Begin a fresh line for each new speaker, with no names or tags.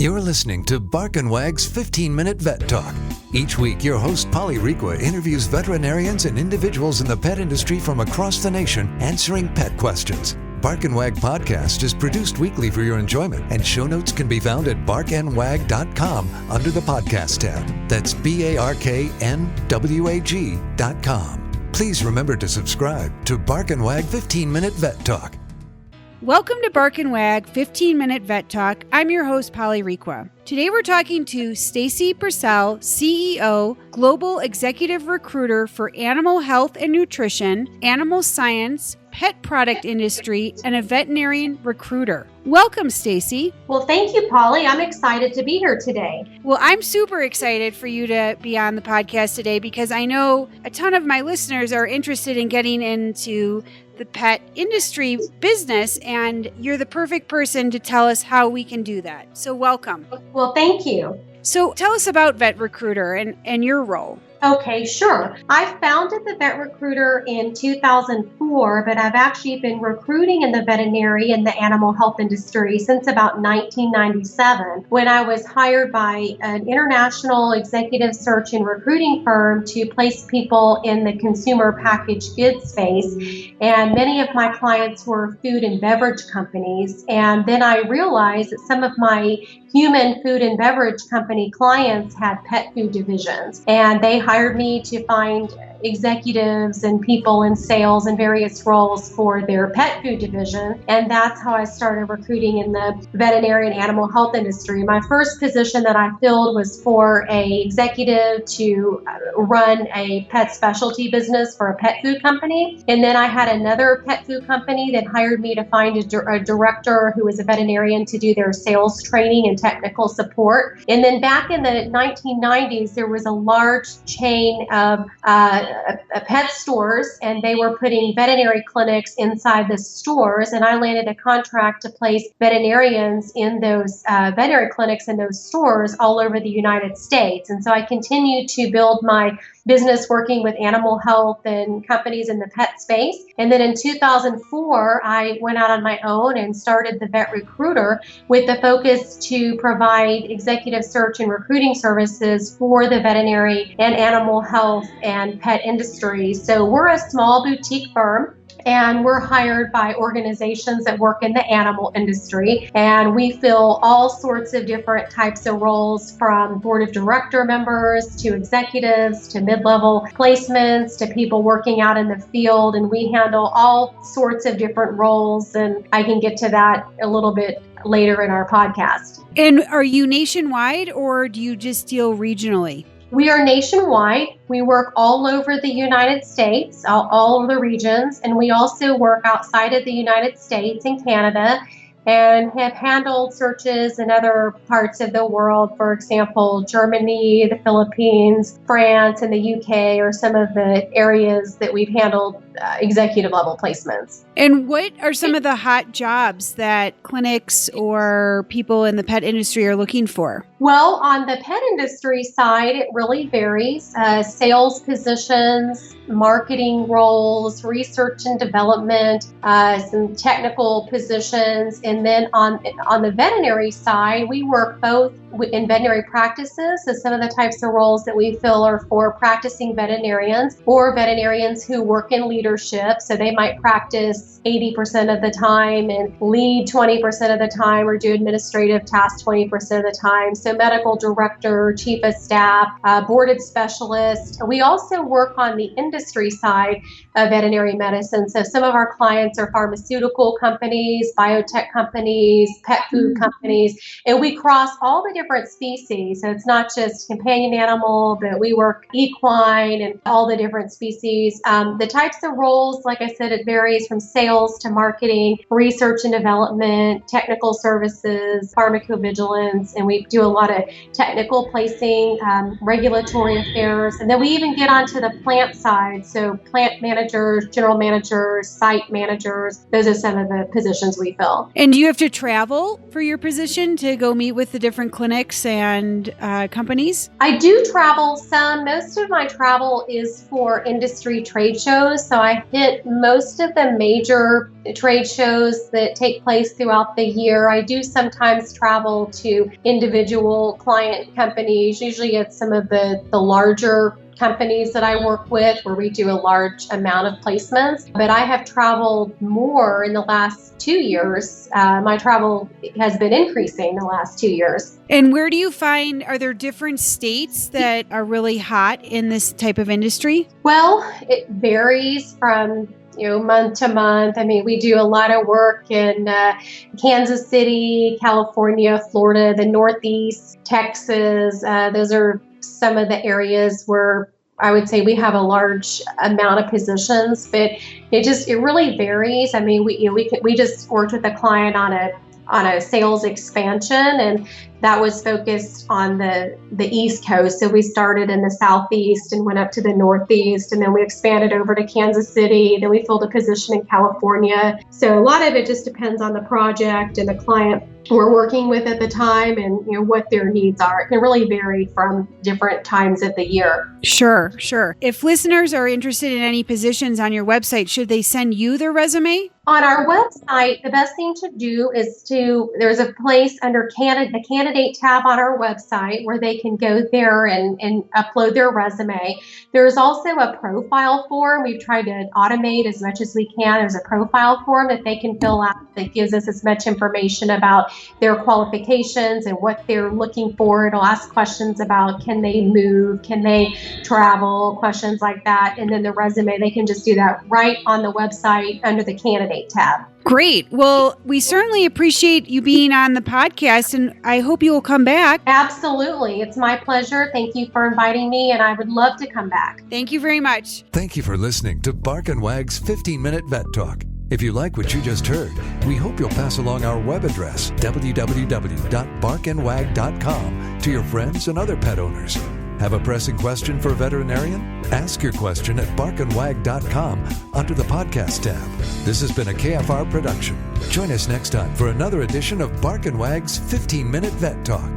You're listening to Bark and Wag's 15-Minute Vet Talk. Each week, your host, Polly ReQua, interviews veterinarians and individuals in the pet industry from across the nation answering pet questions. Bark and Wag podcast is produced weekly for your enjoyment, and show notes can be found at barkandwag.com under the podcast tab. That's BARKNWAG.com. Please remember to subscribe to Bark and Wag 15-Minute Vet Talk.
Welcome to Bark and Wag 15-Minute Vet Talk. I'm your host, Polly ReQua. Today we're talking to Stacy Pursell, CEO, Global Executive Recruiter for Animal Health and Nutrition, Animal Science, Pet Product Industry, and a Veterinarian Recruiter. Welcome, Stacy.
Well, thank you, Polly. I'm excited to be here today.
Well, I'm super excited for you to be on the podcast today because I know a ton of my listeners are interested in getting into the pet industry business, and you're the perfect person to tell us how we can do that. So welcome.
Well, thank you.
So tell us about Vet Recruiter and your role.
Okay, sure. I founded the Vet Recruiter in 2004, but I've actually been recruiting in the veterinary and the animal health industry since about 1997, when I was hired by an international executive search and recruiting firm to place people in the consumer packaged goods space. And many of my clients were food and beverage companies. And then I realized that some of my human food and beverage company clients had pet food divisions, and they hired me to find executives and people in sales and various roles for their pet food division. And that's how I started recruiting in the veterinary and animal health industry. My first position that I filled was for an executive to run a pet specialty business for a pet food company. And then I had another pet food company that hired me to find a director who was a veterinarian to do their sales training and technical support. And then back in the 1990s, there was a large chain of pet stores, and they were putting veterinary clinics inside the stores, and I landed a contract to place veterinarians in those veterinary clinics in those stores all over the United States. And so I continued to build my business working with animal health and companies in the pet space. And then in 2004, I went out on my own and started the Vet Recruiter with the focus to provide executive search and recruiting services for the veterinary and animal health and pet industry. So we're a small boutique firm, and we're hired by organizations that work in the animal industry. And we fill all sorts of different types of roles, from board of director members to executives to mid-level placements to people working out in the field. And we handle all sorts of different roles. And I can get to that a little bit later in our podcast.
And are you nationwide, or do you just deal regionally?
We are nationwide. We work all over the United States, all of the regions, and we also work outside of the United States and Canada, and have handled searches in other parts of the world. For example, Germany, the Philippines, France, and the UK are some of the areas that we've handled executive level placements.
And what are some of the hot jobs that clinics or people in the pet industry are looking for?
Well, on the pet industry side, it really varies. Sales positions, marketing roles, research and development, some technical positions. And then on the veterinary side, we work both in veterinary practices. So some of the types of roles that we fill are for practicing veterinarians or veterinarians who work in leadership. So they might practice 80% of the time and lead 20% of the time, or do administrative tasks 20% of the time. So medical director, chief of staff, boarded specialist. We also work on the industry side of veterinary medicine. So some of our clients are pharmaceutical companies, biotech companies, pet food companies, and we cross all the different species. So it's not just companion animal, but we work equine and all the different species. The types of roles, like I said, it varies from sales to marketing, research and development, technical services, pharmacovigilance, and we do a lot of technical placing, regulatory affairs, and then we even get onto the plant side. So plant managers, general managers, site managers, those are some of the positions we fill.
And do you have to travel for your position to go meet with the different clinics and companies?
I do travel some. Most of my travel is for industry trade shows. So I hit most of the major trade shows that take place throughout the year. I do sometimes travel to individual client companies. Usually it's some of the larger companies that I work with where we do a large amount of placements. But I have traveled more in the last 2 years. My travel has been increasing the last 2 years.
And where do you find, are there different states that are really hot in this type of industry?
Well, it varies from month to month. I mean, we do a lot of work in Kansas City, California, Florida, the Northeast, Texas. Those are some of the areas where I would say we have a large amount of positions, but it really varies. I mean, we just worked with a client on a sales expansion, and that was focused on the East Coast. So we started in the Southeast and went up to the Northeast, and then we expanded over to Kansas City. Then we filled a position in California. So a lot of it just depends on the project and the client we're working with at the time and what their needs are. It can really vary from different times of the year.
Sure. If listeners are interested in any positions on your website, should they send you their resume?
On our website, the best thing to do is there's a place under the candidate tab on our website where they can go there and upload their resume. There's also a profile form. We've tried to automate as much as we can. There's a profile form that they can fill out that gives us as much information about their qualifications and what they're looking for. It'll ask questions about can they move, can they travel, questions like that. And then the resume, they can just do that right on the website under the candidate tab.
Great. Well, we certainly appreciate you being on the podcast, and I hope you will come back.
Absolutely. It's my pleasure. Thank you for inviting me, and I would love to come back.
Thank you very much.
Thank you for listening to Bark and Wag's 15-Minute Vet Talk. If you like what you just heard, we hope you'll pass along our web address, www.barkandwag.com, to your friends and other pet owners. Have a pressing question for a veterinarian? Ask your question at barkandwag.com under the podcast tab. This has been a KFR production. Join us next time for another edition of Bark and Wag's 15-Minute Vet Talk.